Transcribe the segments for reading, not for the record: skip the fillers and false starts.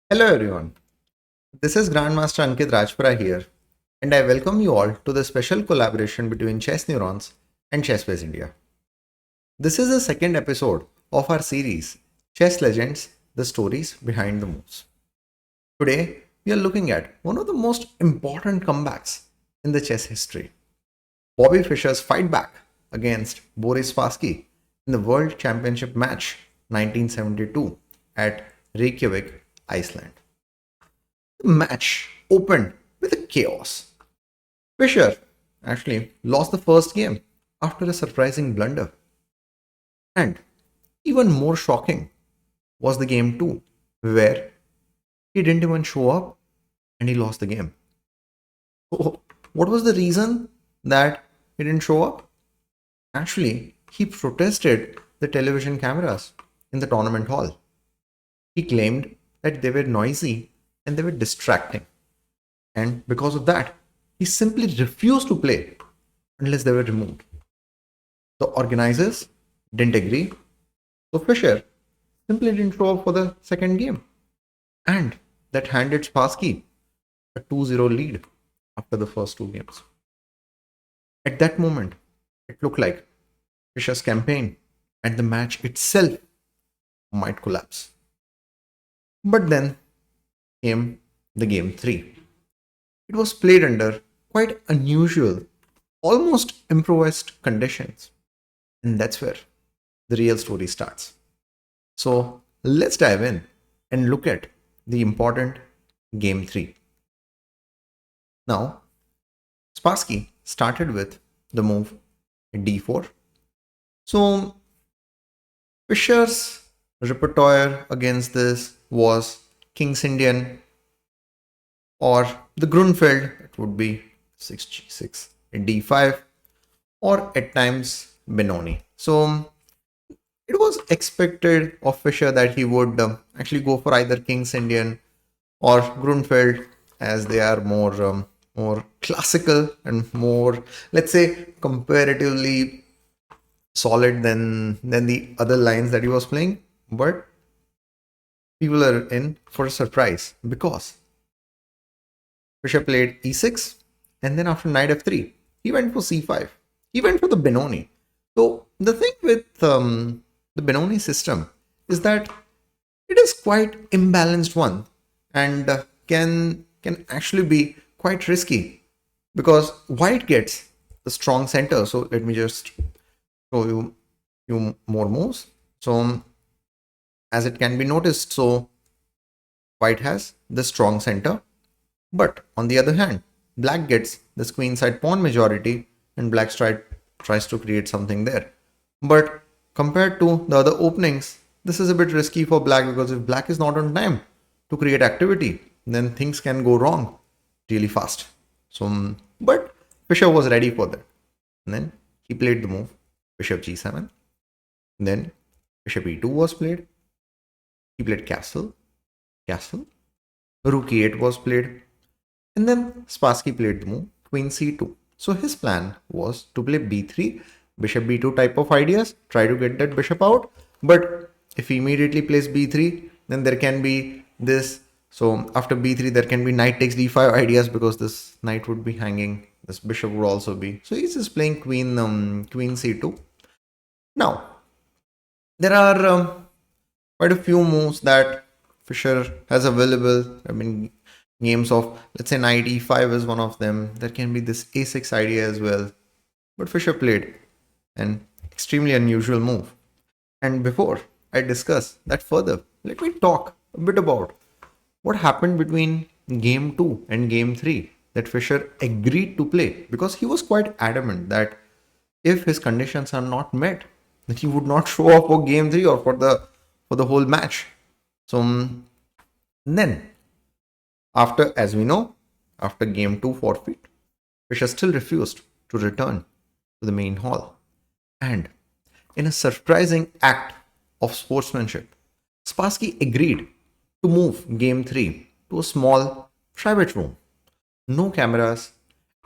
Hello everyone, this is Grandmaster Ankit Rajpara here, and I welcome you all to the special collaboration between ChessNeurons and ChessBase India. This is the second episode of our series, Chess Legends, the stories behind the moves. Today, we are looking at one of the most important comebacks in the chess history, Bobby Fischer's fight back against Boris Spassky in the World Championship match 1972 at Reykjavik, Iceland. The match opened with a chaos. Fischer actually lost the first game after a surprising blunder. And even more shocking was the game 2, where he didn't even show up and he lost the game. So, what was the reason that he didn't show up? Actually, he protested the television cameras in the tournament hall. He claimed that they were noisy and they were distracting. And because of that, he simply refused to play unless they were removed. The organizers didn't agree, so Fischer simply didn't show up for the second game. And that handed Spassky a 2-0 lead after the first two games. At that moment, it looked like Fischer's campaign and the match itself might collapse. But then came the game 3. It was played under quite unusual, almost improvised conditions. And that's where the real story starts. So let's dive in and look at the important game 3. Now, Spassky started with the move d4. So Fischer's repertoire against this was King's Indian or the Grunfeld, it would be 6g6 d5, or at times Benoni. So it was expected of Fischer that he would actually go for either King's Indian or Grunfeld, as they are more classical and more, let's say, comparatively solid than the other lines that he was playing. But people are in for a surprise because Fischer played e6, and then after knight f3, he went for c5. He went for the Benoni. So the thing with the Benoni system is that it is quite imbalanced one, and can actually be quite risky because white gets the strong center. So let me just show you more moves. So as it can be noticed, so white has the strong center, but on the other hand, black gets this queenside pawn majority and black tries to create something there. But compared to the other openings, this is a bit risky for black, because if black is not on time to create activity, then things can go wrong really fast. So, but Fischer was ready for that. And then he played the move bishop g7. Then bishop e2 was played. He played castle, rook e8 was played. And then Spassky played the move queen c2. So his plan was to play b3, bishop b2 type of ideas, try to get that bishop out. But if he immediately plays b3, then there can be this. So after b3, there can be knight takes d5 ideas, because this knight would be hanging. This bishop would also be. So he's just playing queen c2. Now, there are quite a few moves that Fischer has available. I mean, games of, let's say, knight e5 is one of them. There can be this a6 idea as well. But Fischer played an extremely unusual move. And before I discuss that further, let me talk a bit about what happened between game 2 and game 3 that Fischer agreed to play, because he was quite adamant that if his conditions are not met, then he would not show up for game 3 or for the whole match. So then, as we know, after game 2 forfeit, Fischer still refused to return to the main hall. And in a surprising act of sportsmanship, Spassky agreed to move game 3 to a small private room. No cameras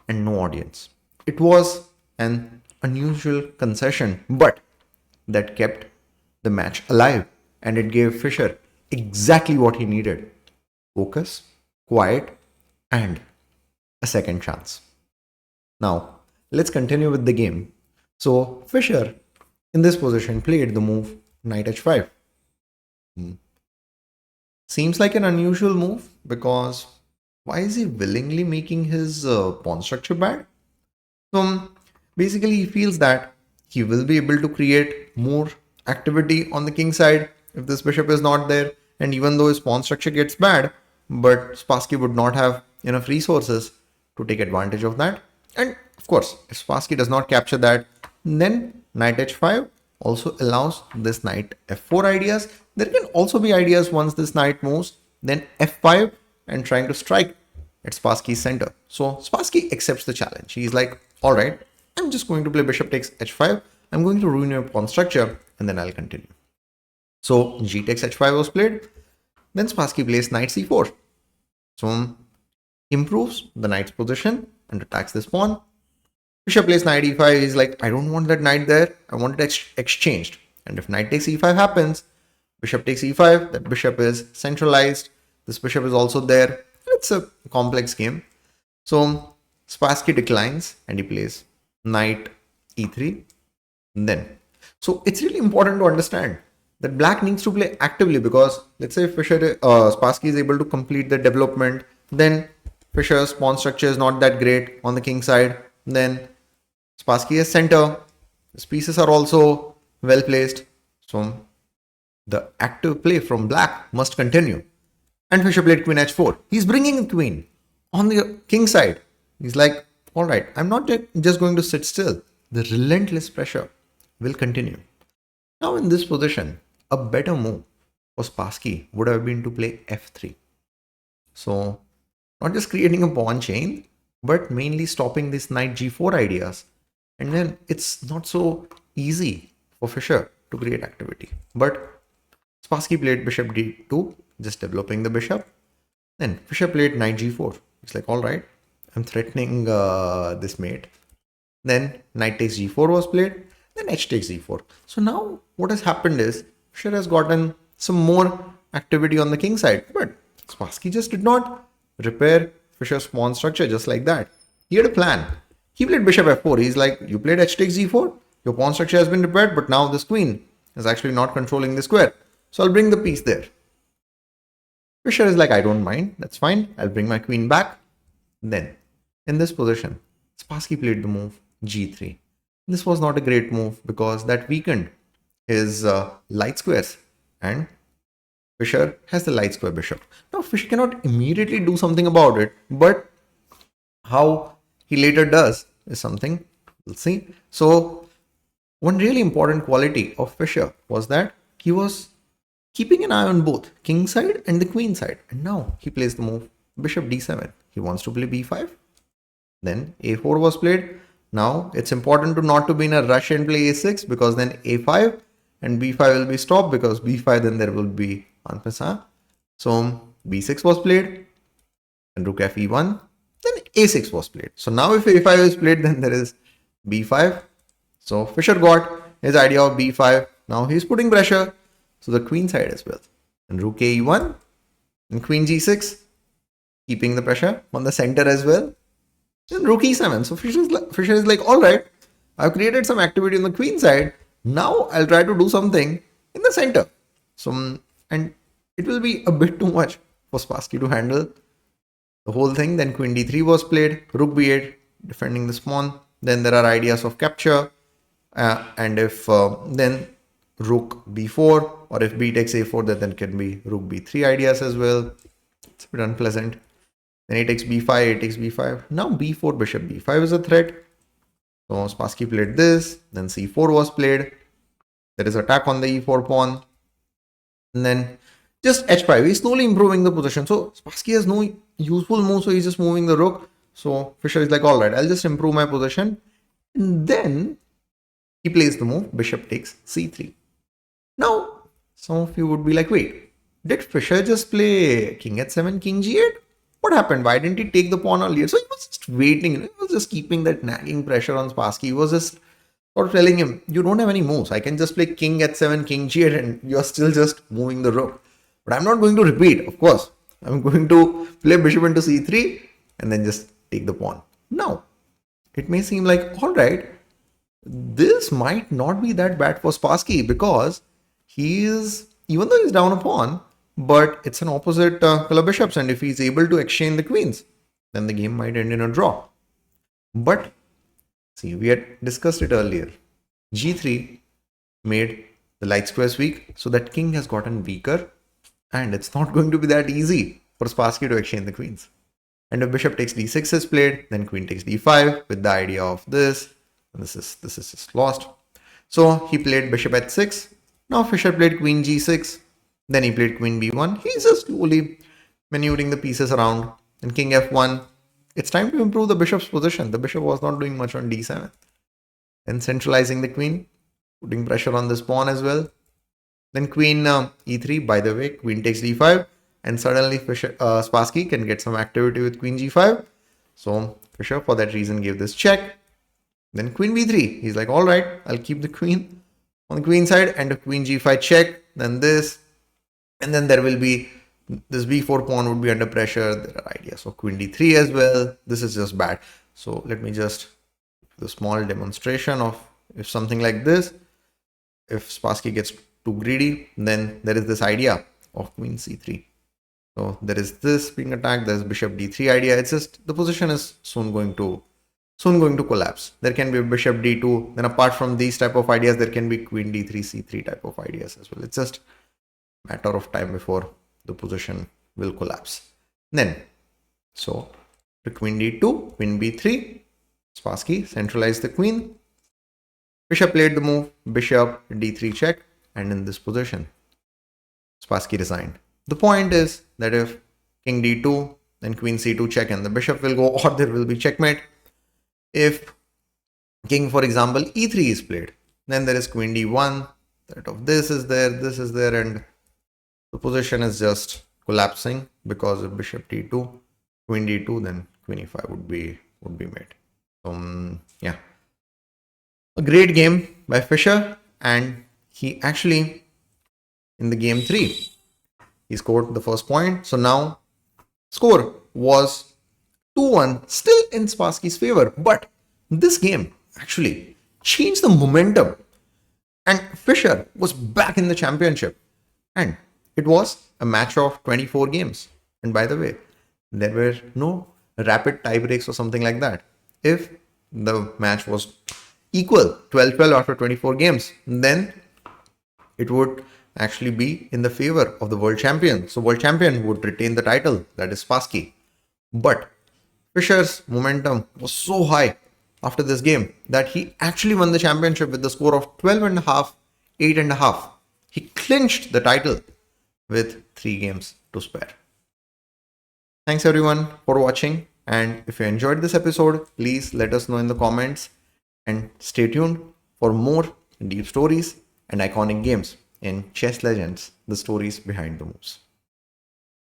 and no audience. It was an unusual concession, but that kept the match alive, and it gave Fischer exactly what he needed. focus, quiet, and a second chance. Now, let's continue with the game. So, Fischer, in this position, played the move knight h5. Seems like an unusual move because why is he willingly making his pawn structure bad? So, basically, he feels that he will be able to create more activity on the king side if this bishop is not there. And even though his pawn structure gets bad, but Spassky would not have enough resources to take advantage of that. And of course, if Spassky does not capture that, then knight h5 also allows this knight f4 ideas. There can also be ideas once this knight moves, then f5 and trying to strike at Spassky's center. So Spassky accepts the challenge. He's like, all right, I'm just going to play bishop takes h5. I'm going to ruin your pawn structure and then I'll continue. So g takes h5 was played. Then Spassky plays knight c4. So improves the knight's position and attacks this pawn. Bishop plays knight e5. He's like, I don't want that knight there. I want it exchanged. And if knight takes e5 happens, bishop takes e5. That bishop is centralized. This bishop is also there. It's a complex game. So Spassky declines and he plays knight e3. Then, so it's really important to understand that black needs to play actively because let's say Spassky is able to complete the development, then Fischer's pawn structure is not that great on the king side, then Spassky is center, his pieces are also well placed, so the active play from black must continue. And Fischer played queen h4. He's bringing a queen on the king side. He's like, all right, I'm not just going to sit still. The relentless pressure will continue. Now in this position, a better move for Spassky would have been to play f3. So not just creating a pawn chain, but mainly stopping this knight g4 ideas. And then it's not so easy for Fischer to create activity. But Spassky played bishop d2, just developing the bishop. Then Fischer played knight g4. It's like, all right, I'm threatening this mate. Then knight takes g4 was played. Then h takes e4. So now what has happened is Fischer has gotten some more activity on the king side. But Spassky just did not repair Fischer's pawn structure just like that. He had a plan. He played bishop f4. He's like, you played h takes e4. Your pawn structure has been repaired, but now this queen is actually not controlling the square. So I'll bring the piece there. Fischer is like, I don't mind. That's fine. I'll bring my queen back. Then, in this position, Spassky played the move g3. This was not a great move because that weakened his light squares. And Fischer has the light square bishop. Now, Fischer cannot immediately do something about it, but how he later does is something we'll see. So, one really important quality of Fischer was that he was keeping an eye on both king side and the queen side. And now he plays the move bishop d7. He wants to play b5. Then a4 was played. Now it's important to not to be in a rush and play a6 because then a5 and b5 will be stopped because b5 then there will be unpasa. So b6 was played and rook fe1. Then a6 was played. So now if a5 is played then there is b5. So Fischer got his idea of b5. Now he's putting pressure to the queen side as well. And rook e1 and queen g6 keeping the pressure on the center as well. And rook e7. So Fischer is like, all right, I've created some activity on the queen side. Now I'll try to do something in the center. So, and it will be a bit too much for Spassky to handle the whole thing. Then queen d3 was played, rook b8, defending this pawn. Then there are ideas of capture. And if then rook b4 or if b takes a4, then can be rook b3 ideas as well. It's a bit unpleasant. Then he takes b5, a takes b5. Now b4, bishop b5 is a threat. So Spassky played this. Then c4 was played. There is attack on the e4 pawn. And then just h5. He's slowly improving the position. So Spassky has no useful move. So he's just moving the rook. So Fischer is like, all right, I'll just improve my position. And then he plays the move bishop takes c3. Now, some of you would be like, wait, did Fischer just play king h7, king g8? What happened? Why didn't he take the pawn earlier? So he was just waiting. He was just keeping that nagging pressure on Spassky. He was just sort of telling him, you don't have any moves. I can just play king h7, king g8 and you're still just moving the rook. But I'm not going to repeat, of course. I'm going to play bishop into c3 and then just take the pawn. Now, it may seem like, all right, this might not be that bad for Spassky because he is, even though he's down a pawn, but it's an opposite color bishops, and if he's able to exchange the queens, then the game might end in a draw. But see, we had discussed it earlier. G3 made the light squares weak, so that king has gotten weaker, and it's not going to be that easy for Spassky to exchange the queens. And if bishop takes d6 is played, then queen takes d5 with the idea of this. And this is just lost. So he played bishop h6. Now Fischer played queen g6. Then he played queen b1. He's just slowly maneuvering the pieces around. And king f1. It's time to improve the bishop's position. The bishop was not doing much on d7. Then centralizing the queen, putting pressure on this pawn as well. Then queen e3. By the way, queen takes d5. And suddenly Spassky can get some activity with queen g5. So Fischer, for that reason, gave this check. Then queen b3. He's like, all right, I'll keep the queen on the queen side, and a queen g5 check. Then this, and then there will be this b4 pawn would be under pressure. There are ideas. So queen d3 as well. This is just bad. So let me just do a small demonstration of if something like this. If Spassky gets too greedy, then there is this idea of queen c3. So there is this being attacked. There's bishop d3 idea. It's just the position is soon going to collapse. There can be bishop d2. Then apart from these type of ideas, there can be queen d3, c3 type of ideas as well. It's just a matter of time before the position will collapse. Then, so to queen d2, queen b3, Spassky centralized the queen. Bishop played the move, bishop d3 check, and in this position, Spassky resigned. The point is that if king d2, then queen c2 check, and the bishop will go, or there will be checkmate. If king, for example, e3 is played, then there is queen d1, threat of this is there, and the position is just collapsing because of bishop d2, queen d2, then queen e5 would be made. Yeah, a great game by Fischer, and he actually in the game 3 he scored the first point. So now score was 2-1, still in Spassky's favor. But this game actually changed the momentum. And Fischer was back in the championship. And it was a match of 24 games. And by the way, there were no rapid tie breaks or something like that. If the match was equal, 12-12 after 24 games, then it would actually be in the favor of the world champion. So world champion would retain the title, that is Spassky. But Fischer's momentum was so high after this game that he actually won the championship with the score of 12.5, 8.5. He clinched the title with 3 games to spare. Thanks everyone for watching, and if you enjoyed this episode, please let us know in the comments, and stay tuned for more deep stories and iconic games in Chess Legends, the stories behind the moves.